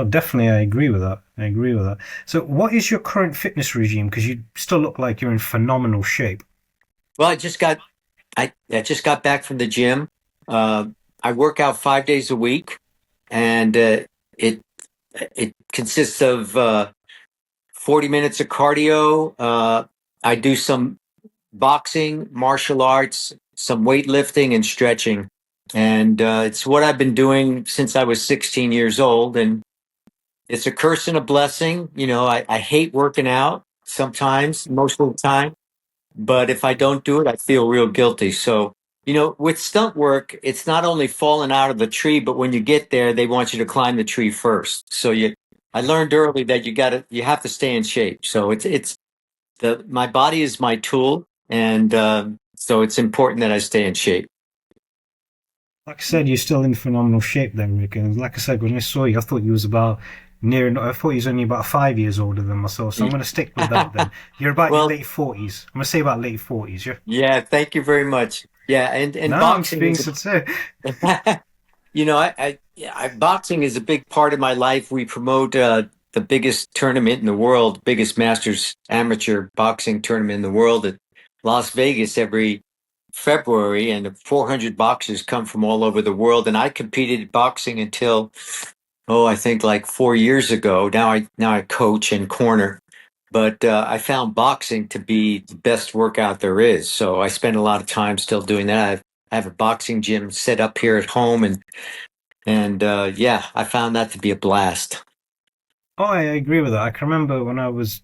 definitely, I agree with that. I agree with that. So, what is your current fitness regime? Because you still look like you're in phenomenal shape. Well, I just got back from the gym. Uh, I work out 5 days a week, and it it consists of 40 minutes of cardio. I do some boxing, martial arts, some weightlifting, and stretching. And it's what I've been doing since I was 16 years old. And it's a curse and a blessing. I hate working out sometimes, most of the time. But if I don't do it, I feel real guilty. So, with stunt work, it's not only falling out of the tree, but when you get there, they want you to climb the tree first. I learned early that you have to stay in shape. So my body is my tool, and so it's important that I stay in shape. Like I said, you're still in phenomenal shape then, Rick. And like I said, when I saw you, I thought you was about I thought you was only about 5 years older than myself. So I'm going to stick with that then. You're about your Well, late 40s. I'm going to say about late 40s, yeah? yeah, thank you very much. Yeah, and No, I'm boxing being is sincere. boxing is a big part of my life. We promote the biggest tournament in the world, biggest Masters amateur boxing tournament in the world at Las Vegas every February, and 400 boxers come from all over the world. And I competed in boxing until, I think like 4 years ago. Now I coach and corner, but I found boxing to be the best workout there is. So I spend a lot of time still doing that. I have a boxing gym set up here at home, and yeah, I found that to be a blast. Oh, I agree with that. I can remember when I was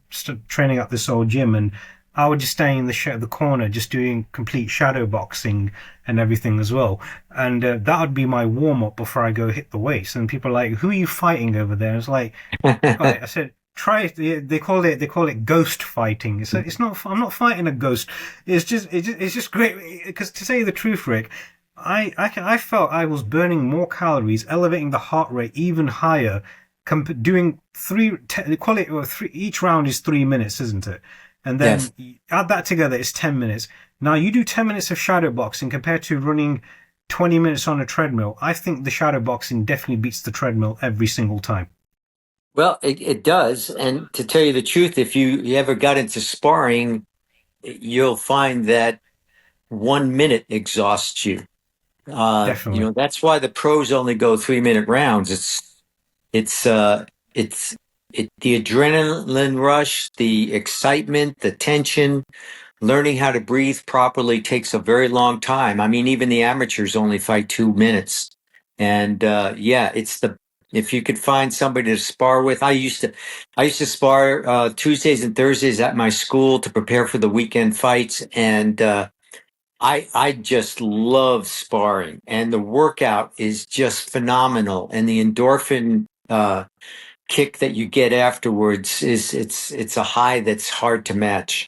training at this old gym, and I would just stay in the corner, just doing complete shadow boxing and everything as well. And that would be my warm up before I go hit the weights. And people are like, "Who are you fighting over there?" It's like, right, I said, try it. They call it ghost fighting. It's not. I'm not fighting a ghost. It's just great because to say the truth, Rick, I felt I was burning more calories, elevating the heart rate even higher doing call it or three, each round is 3 minutes, isn't it? And Yes. then add that together, it's 10 minutes. Now you do 10 minutes of shadow boxing compared to running 20 minutes on a treadmill. I think the shadow boxing definitely beats the treadmill every single time. Well, it does. And to tell you the truth, if you ever got into sparring, you'll find that 1 minute exhausts you. Definitely. That's why the pros only go 3 minute rounds. It's it's the adrenaline rush, the excitement, the tension. Learning how to breathe properly takes a very long time. I mean, even the amateurs only fight 2 minutes. And yeah, if you could find somebody to spar with. I used to spar Tuesdays and Thursdays at my school to prepare for the weekend fights, and I just love sparring, and the workout is just phenomenal, and the endorphin kick that you get afterwards it's a high that's hard to match.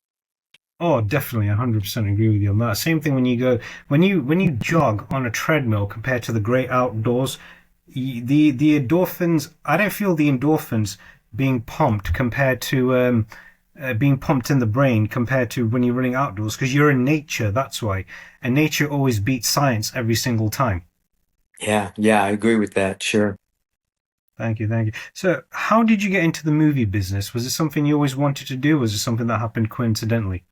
Oh, definitely, 100% agree with you on that. Same thing when you jog on a treadmill compared to the great outdoors. The endorphins. I don't feel the endorphins being pumped compared to being pumped in the brain compared to when you're running outdoors because you're in nature. That's why, and nature always beats science every single time. Yeah, yeah, I agree with that. Sure. Thank you, thank you. So, how did you get into the movie business? Was it something you always wanted to do? Was it something that happened coincidentally?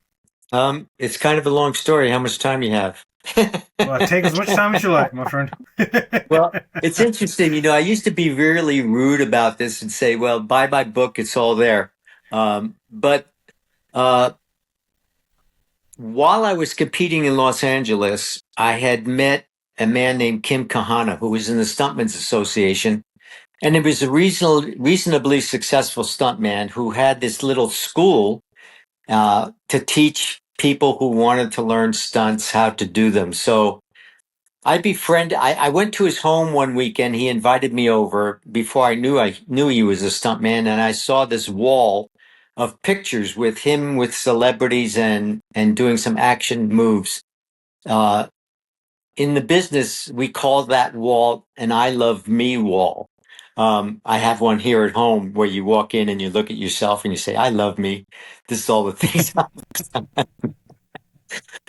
It's kind of a long story. How much time you have? Well, take as much time as you like, my friend. Well, it's interesting. I used to be really rude about this and say, well, buy my book, it's all there. But uh, while I was competing in Los Angeles, I had met a man named Kim Kahana, who was in the Stuntmen's Association. And he was a reasonably successful stuntman who had this little school to teach people who wanted to learn stunts how to do them. So I went to his home one weekend. He invited me over before I knew he was a stuntman, and I saw this wall of pictures with him with celebrities and doing some action moves. Uh, in the business, we call that wall an "I love me" wall. I have one here at home where you walk in and you look at yourself and you say, "I love me." This is all the things.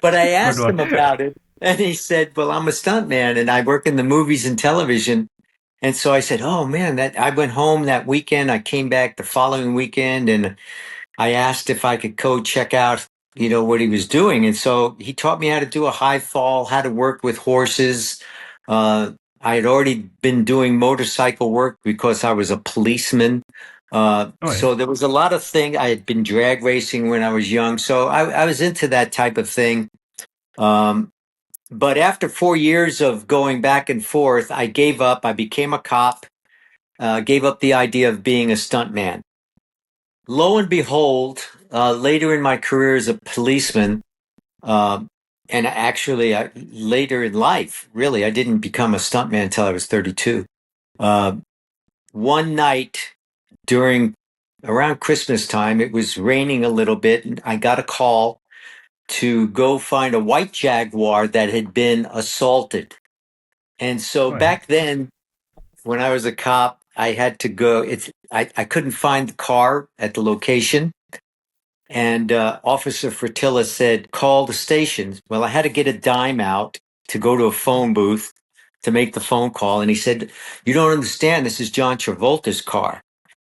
But I Good asked one. him about it, and he said, "Well, I'm a stuntman and I work in the movies and television." And so I said, "Oh man, that I went home that weekend. I came back the following weekend, and I asked if I could go check out, what he was doing. And so he taught me how to do a high fall, how to work with horses. I had already been doing motorcycle work because I was a policeman. Oh yeah. So there was a lot of things. I had been drag racing when I was young. So I was into that type of thing. Um, but after 4 years of going back and forth, I gave up. I became a cop, gave up the idea of being a stuntman. Lo and behold, later in my career as a policeman, uh, and actually later in life, really, I didn't become a stuntman until I was 32. Uh, one night during around Christmas time, it was raining a little bit, and I got a call to go find a white Jaguar that had been assaulted. And so Oh yeah. back then, when I was a cop, I had to go. I couldn't find the car at the location. And Officer Fertilla said, call the station. Well, I had to get a dime out to go to a phone booth to make the phone call. And he said, you don't understand. This is John Travolta's car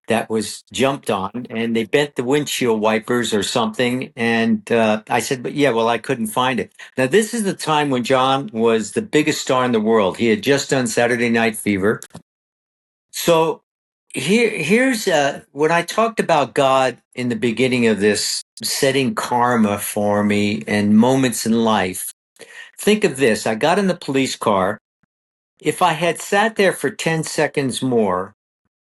that was jumped on, and they bent the windshield wipers or something. And I said, but yeah, well, I couldn't find it. Now, this is the time when John was the biggest star in the world. He had just done Saturday Night Fever. So here's when I talked about God in the beginning of this, setting karma for me and moments in life. Think of this. I got in the police car. If I had sat there for 10 seconds more,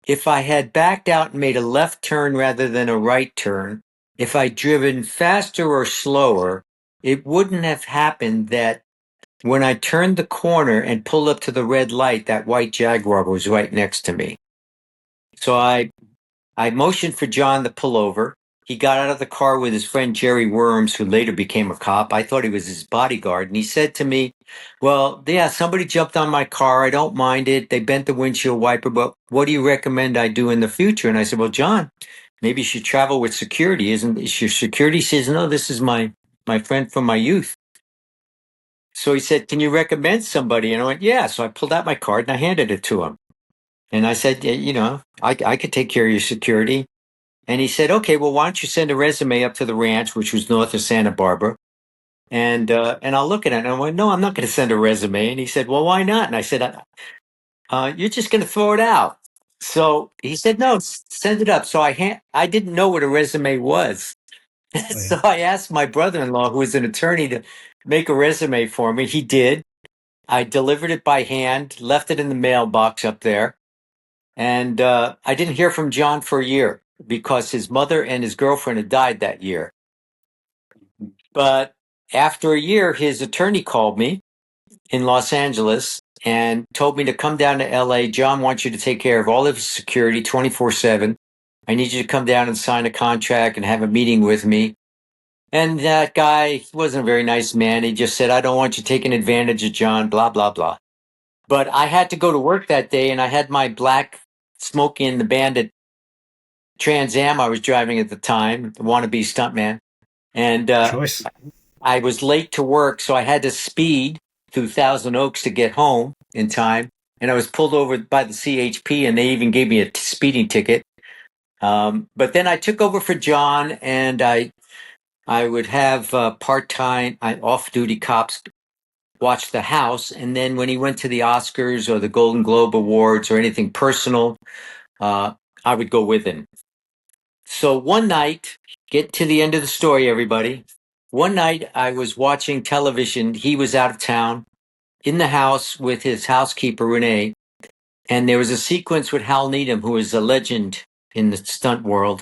if I had backed out and made a left turn rather than a right turn, if I'd driven faster or slower, it wouldn't have happened that when I turned the corner and pulled up to the red light, that white Jaguar was right next to me. So I motioned for John to pull over. He got out of the car with his friend Jerry Worms, who later became a cop. I thought he was his bodyguard. And he said to me, well, yeah, somebody jumped on my car. I don't mind it. They bent the windshield wiper, but what do you recommend I do in the future? And I said, well, John, maybe you should travel with security. Isn't is your security? He says, no, this is my friend from my youth. So he said, can you recommend somebody? And I went, yeah. So I pulled out my card and I handed it to him. And I said, yeah, I could take care of your security. And he said, okay, well, why don't you send a resume up to the ranch, which was north of Santa Barbara, and I'll look at it. And I went, no, I'm not going to send a resume. And he said, well, why not? And I said, you're just going to throw it out. So he said, no, send it up. So I didn't know what a resume was. Oh yeah. So I asked my brother-in-law, who was an attorney, to make a resume for me. He did. I delivered it by hand, left it in the mailbox up there. And I didn't hear from John for a year because his mother and his girlfriend had died that year. But after a year, his attorney called me in Los Angeles and told me to come down to LA. John wants you to take care of all of his security 24/7. I need you to come down and sign a contract and have a meeting with me. And that guy wasn't a very nice man. He just said, I don't want you taking advantage of John, blah, blah, blah. But I had to go to work that day, and I had my black Smokey and the Bandit Trans Am I was driving at the time, the wannabe stuntman. And Choice. I was late to work, so I had to speed through Thousand Oaks to get home in time. And I was pulled over by the CHP, and they even gave me a speeding ticket. But then I took over for John, and I would have part-time, off-duty cops watch the house. And then when he went to the Oscars or the Golden Globe Awards or anything personal, I would go with him. So one night, get to the end of the story, everybody. One night I was watching television. He was out of town in the house with his housekeeper, Renee. And there was a sequence with Hal Needham, who is a legend in the stunt world,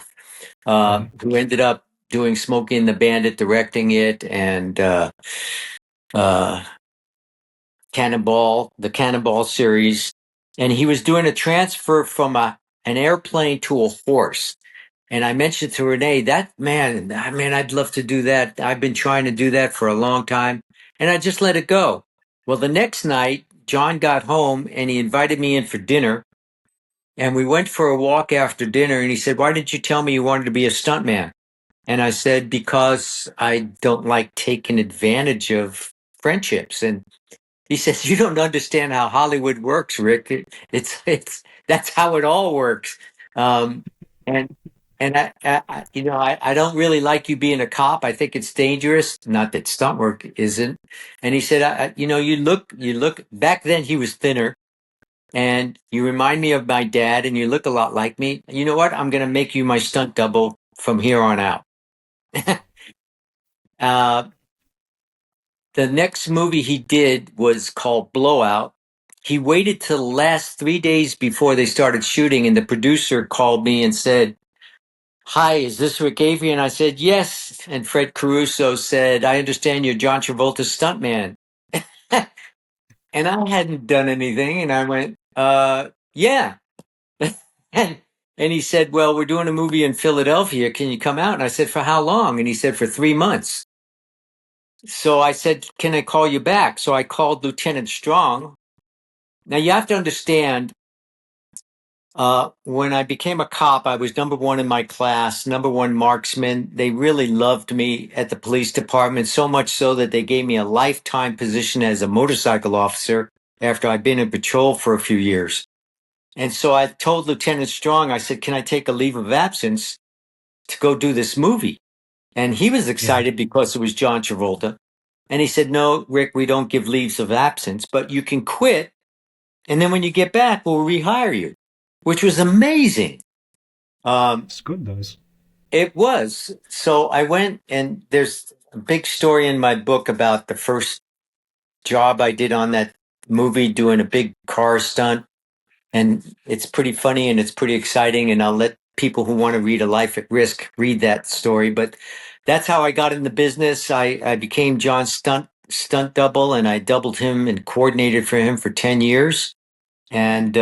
Oh yeah. who ended up doing Smokey and the Bandit, directing it, and uh, Cannonball, the Cannonball series. And he was doing a transfer from an airplane to a horse. And I mentioned to Renee, that man, I mean, I'd love to do that. I've been trying to do that for a long time. And I just let it go. Well, the next night, John got home and he invited me in for dinner. And we went for a walk after dinner. And he said, why didn't you tell me you wanted to be a stuntman? And I said, because I don't like taking advantage of friendships. And he says, "You don't understand how Hollywood works, Rick. It's that's how it all works." Um, and I don't really like you being a cop. I think it's dangerous. Not that stunt work isn't. And he said, you look. Back then he was thinner, and you remind me of my dad, and you look a lot like me. You know what? I'm going to make you my stunt double from here on out. uh, the next movie he did was called Blowout. He waited till the last 3 days before they started shooting, and the producer called me and said, "Hi, is this Rick Avery?" And I said, "Yes." And Fred Caruso said, "I understand you're John Travolta's stuntman." And I hadn't done anything. And I went, yeah. and, and he said, "Well, we're doing a movie in Philadelphia. Can you come out?" And I said, "For how long?" And he said, "For 3 months." So I said, "Can I call you back?" So I called Lieutenant Strong. Now you have to understand, when I became a cop, I was number one in my class, number one marksman. They really loved me at the police department, so much so that they gave me a lifetime position as a motorcycle officer after I'd been in patrol for a few years. And so I told Lieutenant Strong, I said, "Can I take a leave of absence to go do this movie?" And he was Yeah, excited because it was John Travolta. And he said, "No, Rick, we don't give leaves of absence, but you can quit. And then when you get back, we'll rehire you," which was amazing. Um, it's good those. it was. So I went, and there's a big story in my book about the first job I did on that movie, doing a big car stunt. And it's pretty funny and it's pretty exciting. And I'll let people who want to read A Life at Risk read that story. But that's how I got in the business. I became John's stunt double, and I doubled him and coordinated for him for 10 years. And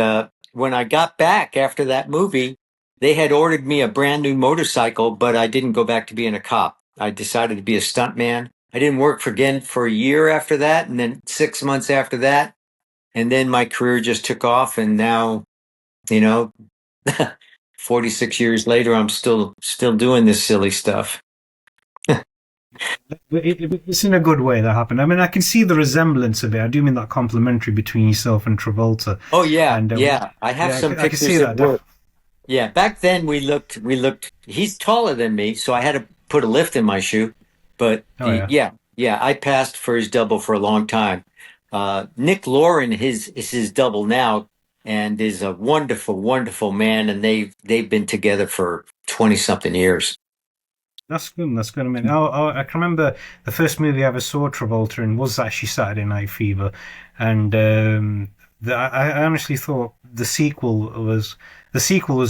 when I got back after that movie, they had ordered me a brand new motorcycle, but I didn't go back to being a cop. I decided to be a stuntman. I didn't work for again for a year after that, and then 6 months after that, and then my career just took off. And now, you know, 46 years later, I'm still doing this silly stuff. It's in a good way that happened. I mean, I can see the resemblance of it. I do mean that complimentary between yourself and Travolta, Oh yeah, and yeah. I have yeah, some I can see pictures at that. work. Yeah, back then we looked he's taller than me, so I had to put a lift in my shoe. But Oh yeah, yeah, yeah, I passed for his double for a long time. Nick Lauren is his double now, and is a wonderful, wonderful man, and they've been together for 20 something years. that's good. That's good. I mean, I can remember the first movie I ever saw Travolta in was actually Saturday Night Fever, and I honestly thought the sequel was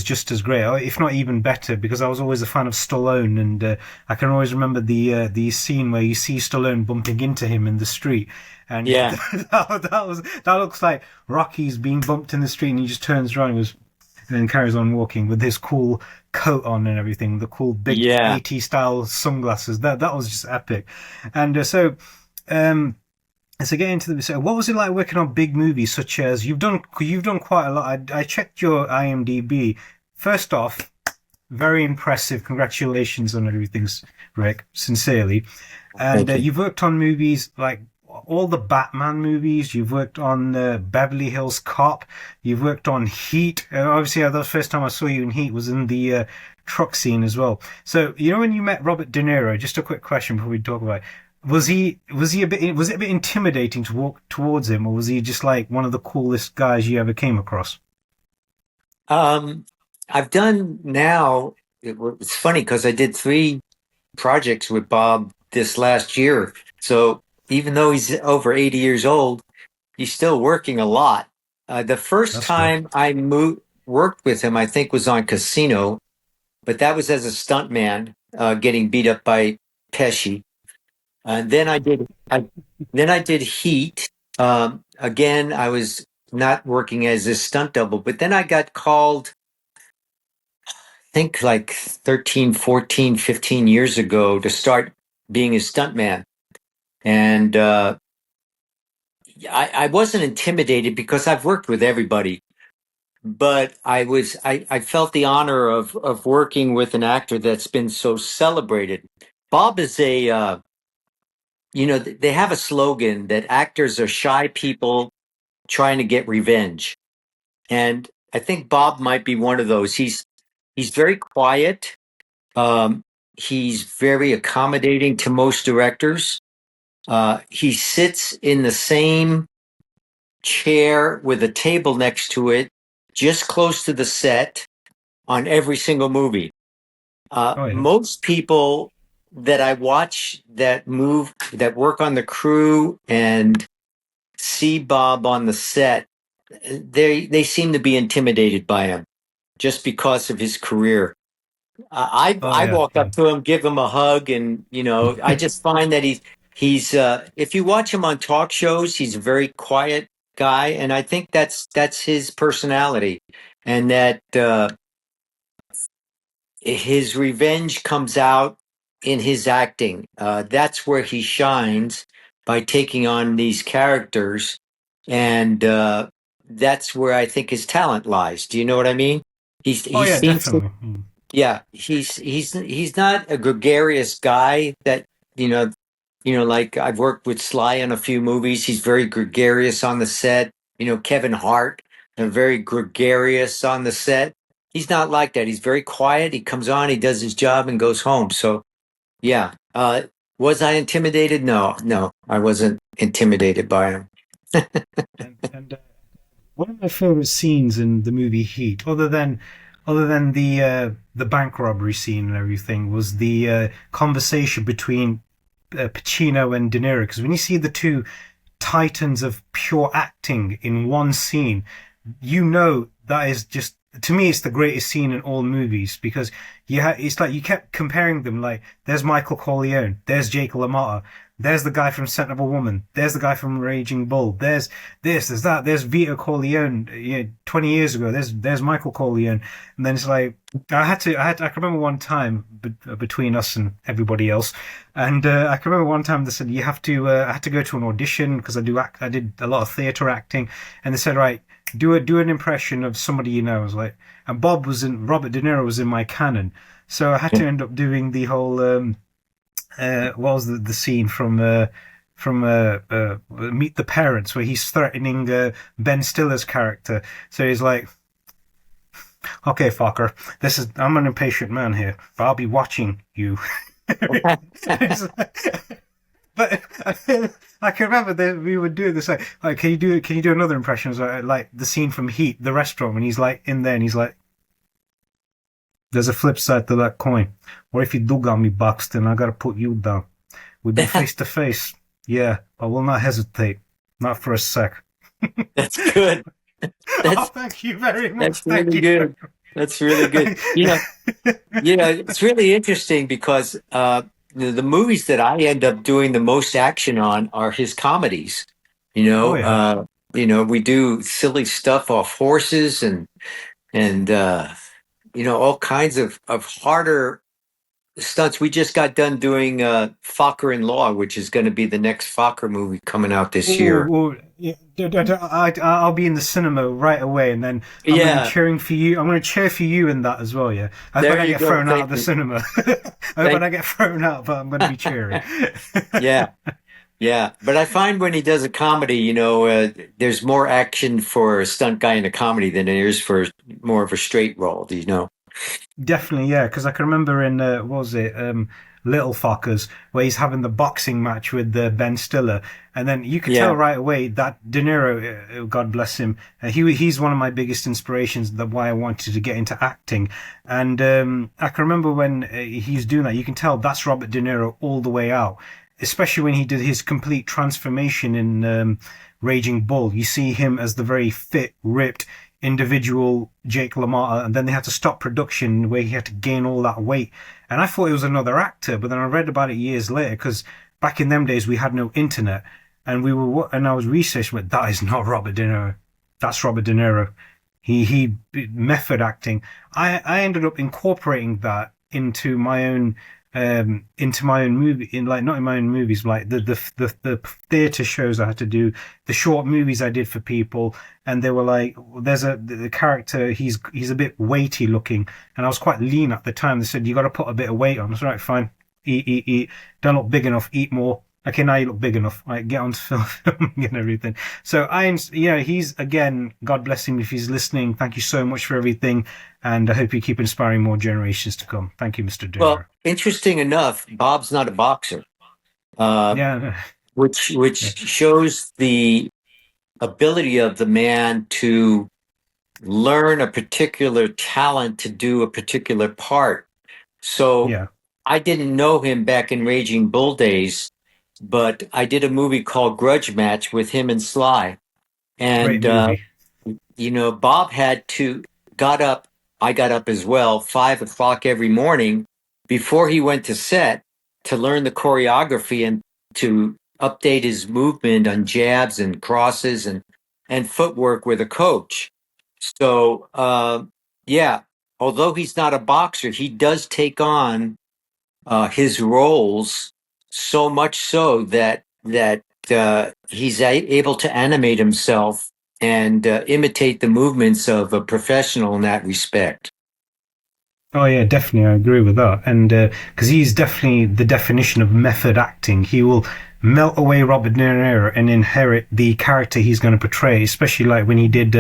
just as great, or if not even better, because I was always a fan of Stallone, and I can always remember the scene where you see Stallone bumping into him in the street, and Yeah, that looks like Rocky's being bumped in the street, and he just turns around and goes, and then carries on walking with his cool coat on and everything, the cool big yeah. 80s style sunglasses. That was just epic. And um, so getting into the so what was it like working on big movies such as you've done quite a lot. I checked your IMDb. First off, very impressive. Congratulations on everything, Rick. Sincerely. And Thank you. you've worked on movies like all the Batman movies. You've worked on Beverly Hills Cop. You've worked on Heat. Obviously, the first time I saw you in Heat was in the truck scene as well. So, when you met Robert De Niro, just a quick question before we talk about it. Was it a bit intimidating to walk towards him, or was he just like one of the coolest guys you ever came across? Um, I've done now. It's funny because I did three projects with Bob this last year. So even though he's over 80 years old, he's still working a lot. The first That's good. time I worked with him, I think, was on Casino, but that was as a stuntman, getting beat up by Pesci. And then I did Heat. Again, I was not working as a stunt double, but then I got called, I think like 13, 14, 15 years ago, to start being a stuntman. And I wasn't intimidated because I've worked with everybody, but I felt the honor of working with an actor that's been so celebrated. Bob is they have a slogan that actors are shy people trying to get revenge. And I think Bob might be one of those. He's very quiet. Um, he's very accommodating to most directors. He sits in the same chair with a table next to it, just close to the set on every single movie. Oh yeah. Most people that I watch that work on the crew and see Bob on the set, they seem to be intimidated by him just because of his career. Oh I yeah. walk Yeah. up to him, give him a hug, and I just find that he's if you watch him on talk shows, he's a very quiet guy, and I think that's his personality, and that his revenge comes out in his acting. That's where he shines by taking on these characters, and that's where I think his talent lies. Do you know what I mean? Oh He yeah, seems to, definitely. yeah. He's not a gregarious guy that you know like I've worked with Sly in a few movies. He's very gregarious on the set. Kevin Hart, very gregarious on the set. He's not like that. He's very quiet. He comes on, he does his job, and goes home. So, yeah. Was I intimidated? No, no, I wasn't intimidated by him. And one of my favorite scenes in the movie Heat, other than the bank robbery scene and everything, was the conversation between Pacino and De Niro. Because when you see the two titans of pure acting in one scene, you know that is just, to me, it's the greatest scene in all movies, because it's like you kept comparing them. Like, there's Michael Corleone, there's Jake LaMotta, there's the guy from Scent of a Woman, there's the guy from Raging Bull, there's there's that, there's Vito Corleone, 20 years ago, there's Michael Corleone. And then it's like, I can remember one time between us and everybody else, and I can remember one time they said, you have to, I had to go to an audition because I did a lot of theatre acting, and they said, right, do an impression of somebody you know. I was like, and Robert De Niro was in my canon, so I had to end up doing the whole what was the scene from Meet the Parents, where he's threatening Ben Stiller's character. So he's like, okay, fucker, I'm an impatient man here, but I'll be watching you. But I can remember that we would do this. Like, can you do another impression? It was like the scene from Heat, the restaurant, when he's like in there and he's like, "There's a flip side to that coin. What if you do got me boxed and I gotta put you down? We've been face to face. Yeah, I will not hesitate, not for a sec." That's good. Oh, That's thank you very much. that's Thank really you. good. That's really good. It's really interesting because the movies that I end up doing the most action on are his comedies. You Oh know, yeah. uh, we do silly stuff off horses and all kinds of harder stunts. We just got done doing Fokker in Law, which is going to be the next Fokker movie coming out this year. Yeah, I'll be in the cinema right away, and then I'm going to be Yeah, cheering for you. I'm going to cheer for you in that as well. Yeah, I hope I there don't you get go. thrown out of Thank the you. cinema. I hope I Thank. don't get thrown out, but I'm going to be cheering. Yeah. Yeah, but I find when he does a comedy, there's more action for a stunt guy in a comedy than there is for more of a straight role. Do you know? Definitely, yeah, because I can remember in what was it, Little Fockers, where he's having the boxing match with Ben Stiller, and then you could tell Yeah, right away that De Niro, God bless him, he's one of my biggest inspirations. That why I wanted to get into acting, and I can remember when he's doing that, you can tell that's Robert De Niro all the way out. Especially when he did his complete transformation in Raging Bull, you see him as the very fit, ripped individual Jake LaMotta, and then they had to stop production where he had to gain all that weight. And I thought it was another actor, but then I read about it years later, because back in them days we had no internet, and I was researching, but that is not Robert De Niro. That's Robert De Niro. He method acting. I ended up incorporating that into my own movie, in like, not in my own movies, like the theater shows I had to do, the short movies I did for people, and they were like, there's the character, he's a bit weighty looking, and I was quite lean at the time. They said, you got to put a bit of weight on. I was right, fine, eat, don't look big enough, eat more. Okay, now you look big enough. Like, get on to filming and everything. So he's again, God bless him if he's listening. Thank you so much for everything, and I hope you keep inspiring more generations to come. Thank you, Mr. Well, Durer. interesting enough, Bob's not a boxer, uh, Yeah, which yeah, shows the ability of the man to learn a particular talent to do a particular part. So yeah. I didn't know him back in Raging Bull days, but I did a movie called Grudge Match with him and Sly. Great And movie. Bob got up. I got up as well, 5 o'clock every morning before he went to set to learn the choreography and to update his movement on jabs and crosses and footwork with a coach. So, yeah, although he's not a boxer, he does take on his roles so much so that he's able to animate himself and imitate the movements of a professional in that respect. Oh yeah, definitely, I agree with that. And because he's definitely the definition of method acting, he will melt away Robert De Niro and inherit the character he's going to portray. Especially like when he did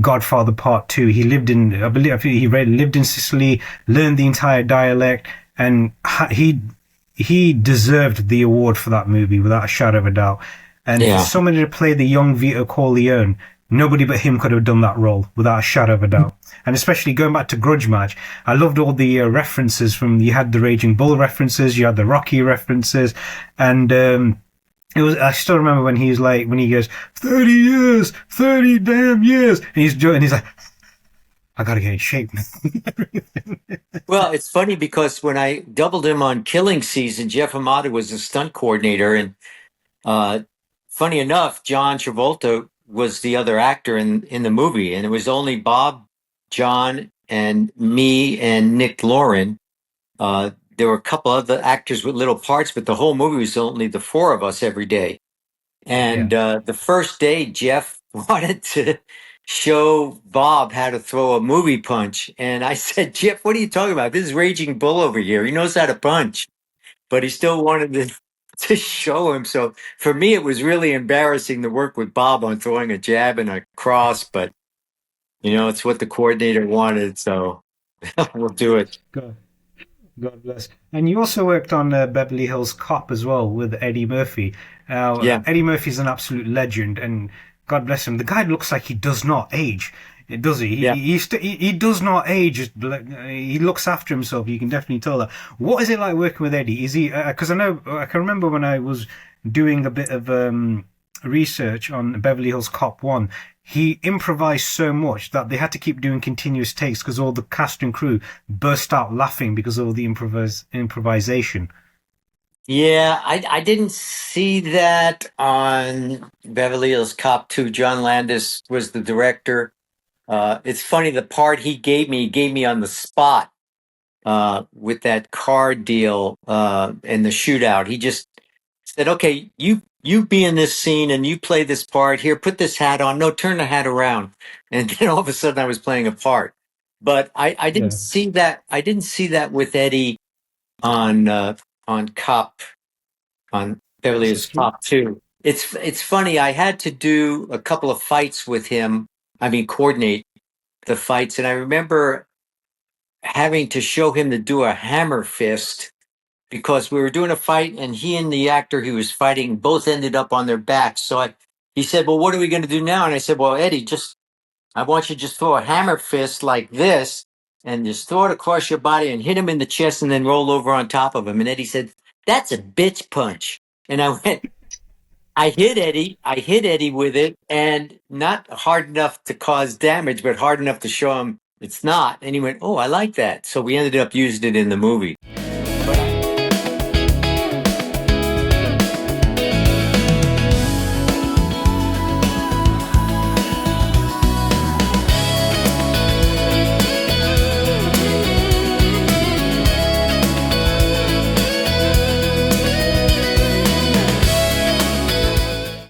Godfather Part Two. He lived in, I think lived in Sicily, learned the entire dialect, and he deserved the award for that movie without a shadow of a doubt. And for Yeah. somebody to play the young Vito Corleone, nobody but him could have done that role without a shadow of a doubt. And especially going back to Grudge Match, I loved all the references from. You had the Raging Bull references, you had the Rocky references, and it was. I still remember when he was like, when he goes 30 years, 30 damn years, and he's like, I gotta get in shape. Well, it's funny because when I doubled him on Killing Season, Jeff Amata was the stunt coordinator, and uh, funny enough, John Travolta was the other actor in the movie, and it was only Bob, John, and me and Nick Lauren. There were a couple other actors with little parts, but the whole movie was only the four of us every day. Yeah. And the first day, Jeff wanted to show Bob how to throw a movie punch. And I said, Jeff, what are you talking about? This is Raging Bull over here. He knows how to punch, but he still wanted to show him. So for me, it was really embarrassing to work with Bob on throwing a jab and a cross, but it's what the coordinator wanted. So we'll do it. God, God bless. And you also worked on Beverly Hills Cop as well with Eddie Murphy. Now, Yeah. Eddie Murphy's an absolute legend, and God bless him. The guy looks like he does not age. Does he? Yeah. He does not age. He looks after himself. You can definitely tell that. What is it like working with Eddie? Is he? Because I can remember when I was doing a bit of research on Beverly Hills Cop 1, he improvised so much that they had to keep doing continuous takes because all the cast and crew burst out laughing because of all the improvisation. Yeah, I didn't see that on Beverly Hills Cop 2. John Landis was the director. It's funny, the part he gave me on the spot with that car deal and the shootout. He just said, "Okay, you be in this scene and you play this part. Here, put this hat on. No, turn the hat around." And then all of a sudden, I was playing a part. But I didn't Yeah, see that. I didn't see that with Eddie on Cop on Beverly this Hills is true. Cop 2. It's funny. I had to do a couple of fights with him. I mean, coordinate the fights, and I remember having to show him to do a hammer fist because we were doing a fight, and he and the actor he was fighting both ended up on their backs. He said, "Well, what are we going to do now?" And I said, "Well, Eddie, just I want you to just throw a hammer fist like this." And just throw it across your body and hit him in the chest and then roll over on top of him. And Eddie said, "That's a bitch punch." And I went, I hit Eddie with it, and not hard enough to cause damage, but hard enough to show him it's not. And he went, "Oh, I like that." So we ended up using it in the movie.